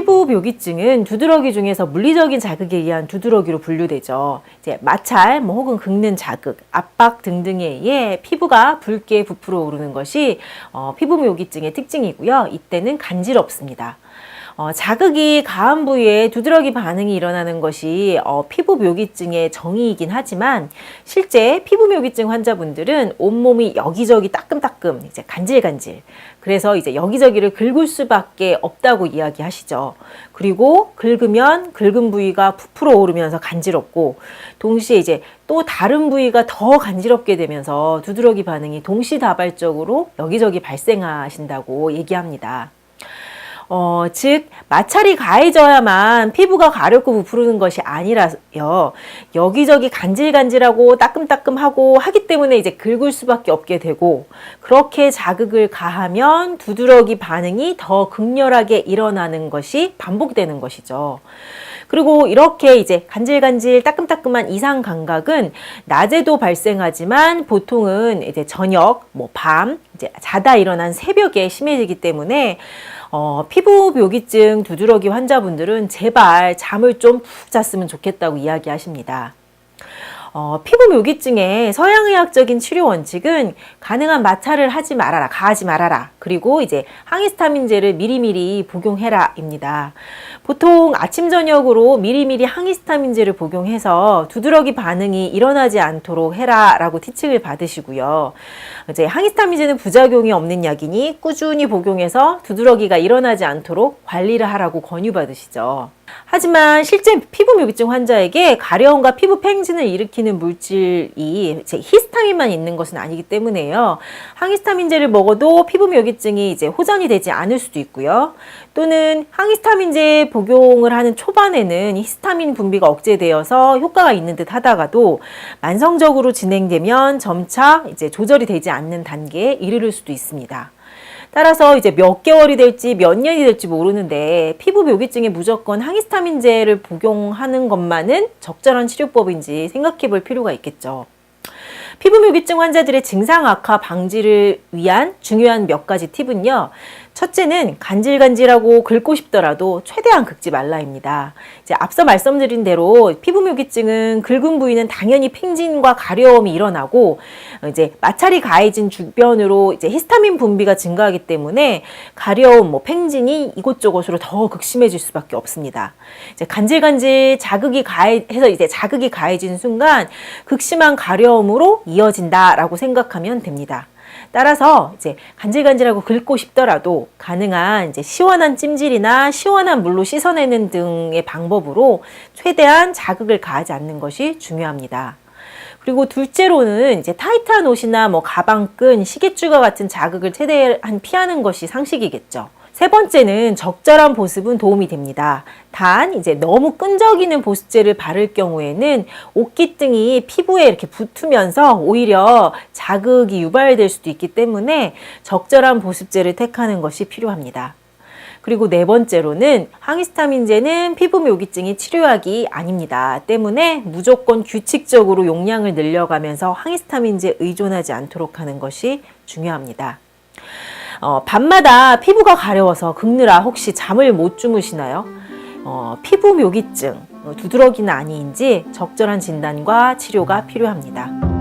피부 묘기증은 두드러기 중에서 물리적인 자극에 의한 두드러기로 분류되죠. 이제 마찰, 혹은 긁는 자극, 압박 등등에 의해 피부가 붉게 부풀어 오르는 것이 피부 묘기증의 특징이고요. 이때는 간지럽습니다. 자극이 가한 부위에 두드러기 반응이 일어나는 것이 피부 묘기증의 정의이긴 하지만 실제 피부 묘기증 환자분들은 온몸이 여기저기 따끔따끔 이제 간질간질, 그래서 이제 여기저기를 긁을 수밖에 없다고 이야기하시죠. 그리고 긁으면 긁은 부위가 부풀어 오르면서 간지럽고, 동시에 이제 또 다른 부위가 더 간지럽게 되면서 두드러기 반응이 동시다발적으로 여기저기 발생하신다고 얘기합니다. 즉 마찰이 가해져야만 피부가 가렵고 부푸르는 것이 아니라요. 여기저기 간질간질하고 따끔따끔하고 하기 때문에 이제 긁을 수밖에 없게 되고, 그렇게 자극을 가하면 두드러기 반응이 더 극렬하게 일어나는 것이 반복되는 것이죠. 그리고 이렇게 이제 간질간질 따끔따끔한 이상 감각은 낮에도 발생하지만 보통은 이제 저녁, 밤, 이제 자다 일어난 새벽에 심해지기 때문에 피부 묘기증 두드러기 환자분들은 제발 잠을 좀 푹 잤으면 좋겠다고 이야기하십니다. 피부 묘기증의 서양의학적인 치료 원칙은 가능한 마찰을 하지 말아라, 가하지 말아라, 그리고 이제 항히스타민제를 미리미리 복용해라입니다. 보통 아침 저녁으로 미리미리 항히스타민제를 복용해서 두드러기 반응이 일어나지 않도록 해라라고 티칭을 받으시고요. 이제 항히스타민제는 부작용이 없는 약이니 꾸준히 복용해서 두드러기가 일어나지 않도록 관리를 하라고 권유받으시죠. 하지만 실제 피부 묘기증 환자에게 가려움과 피부 팽진을 일으키는 물질이 히스타민만 있는 것은 아니기 때문에요. 항히스타민제를 먹어도 피부 묘기증이 이제 호전이 되지 않을 수도 있고요. 또는 항히스타민제 복용을 하는 초반에는 히스타민 분비가 억제되어서 효과가 있는 듯 하다가도 만성적으로 진행되면 점차 이제 조절이 되지 않는 단계에 이르를 수도 있습니다. 따라서 이제 몇 개월이 될지 몇 년이 될지 모르는데 피부 묘기증에 무조건 항히스타민제를 복용하는 것만은 적절한 치료법인지 생각해 볼 필요가 있겠죠. 피부 묘기증 환자들의 증상 악화 방지를 위한 중요한 몇 가지 팁은요. 첫째는 간질간질하고 긁고 싶더라도 최대한 긁지 말라입니다. 이제 앞서 말씀드린 대로 피부 묘기증은 긁은 부위는 당연히 팽진과 가려움이 일어나고, 이제 마찰이 가해진 주변으로 이제 히스타민 분비가 증가하기 때문에 가려움, 팽진이 이곳저곳으로 더 극심해질 수밖에 없습니다. 이제 간질간질 자극이 가해진 순간 극심한 가려움으로 이어진다라고 생각하면 됩니다. 따라서 이제 간질간질하고 긁고 싶더라도 가능한 이제 시원한 찜질이나 시원한 물로 씻어내는 등의 방법으로 최대한 자극을 가하지 않는 것이 중요합니다. 그리고 둘째로는 이제 타이트한 옷이나 가방끈, 시계줄과 같은 자극을 최대한 피하는 것이 상식이겠죠. 세 번째는 적절한 보습은 도움이 됩니다. 단 이제 너무 끈적이는 보습제를 바를 경우에는 옷깃등이 피부에 이렇게 붙으면서 오히려 자극이 유발될 수도 있기 때문에 적절한 보습제를 택하는 것이 필요합니다. 그리고 네 번째로는 항히스타민제는 피부 묘기증의 치료약이 아닙니다. 때문에 무조건 규칙적으로 용량을 늘려가면서 항히스타민제에 의존하지 않도록 하는 것이 중요합니다. 밤마다 피부가 가려워서 긁느라 혹시 잠을 못 주무시나요? 피부 묘기증, 두드러기는 아니인지 적절한 진단과 치료가 필요합니다.